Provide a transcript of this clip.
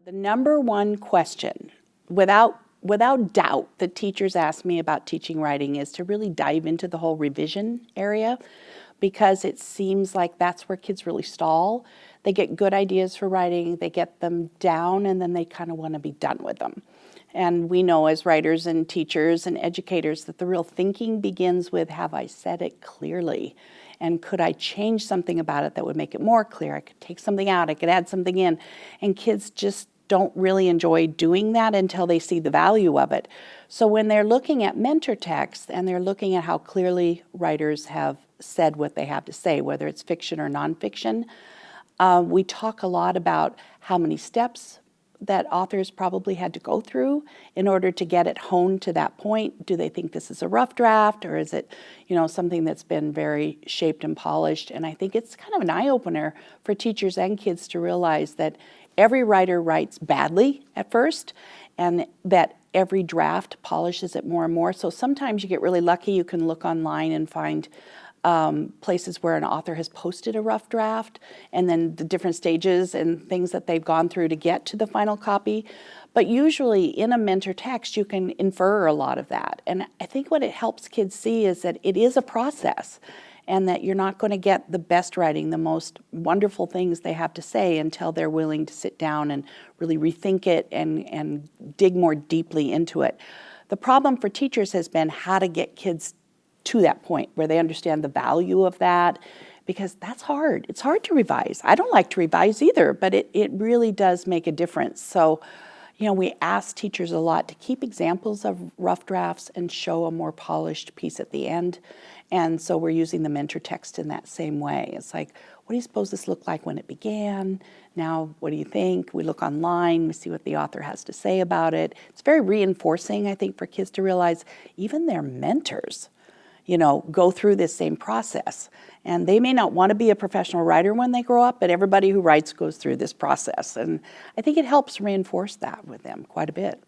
The number one question, without doubt, that teachers ask me about teaching writing is to really dive into the whole revision area, because it seems like that's where kids really stall. They get good ideas for writing, they get them down, and then they kind of want to be done with them. And we know as writers and teachers and educators that the real thinking begins with, have I said it clearly? And could I change something about it that would make it more clear? I could take something out, I could add something in. And kids just don't really enjoy doing that until they see the value of it. So when they're looking at mentor texts and they're looking at how clearly writers have said what they have to say, whether it's fiction or nonfiction, we talk a lot about how many steps that authors probably had to go through in order to get it honed to that point. Do they think this is a rough draft, or is it, something that's been very shaped and polished? And I think it's kind of an eye-opener for teachers and kids to realize that every writer writes badly at first, and that every draft polishes it more and more. So sometimes you get really lucky. You can look online and find places where an author has posted a rough draft, and then the different stages and things that they've gone through to get to the final copy. But usually in a mentor text, you can infer a lot of that. And I think what it helps kids see is that it is a process, and that you're not going to get the best writing, the most wonderful things they have to say, until they're willing to sit down and really rethink it and dig more deeply into it. The problem for teachers has been how to get kids to that point where they understand the value of that, because that's hard. It's hard to revise. I don't like to revise either, but it really does make a difference. So, we ask teachers a lot to keep examples of rough drafts and show a more polished piece at the end. And so we're using the mentor text in that same way. It's like, what do you suppose this looked like when it began? Now, what do you think? We look online, we see what the author has to say about it. It's very reinforcing, I think, for kids to realize even their mentors go through this same process. And they may not want to be a professional writer when they grow up, but everybody who writes goes through this process. And I think it helps reinforce that with them quite a bit.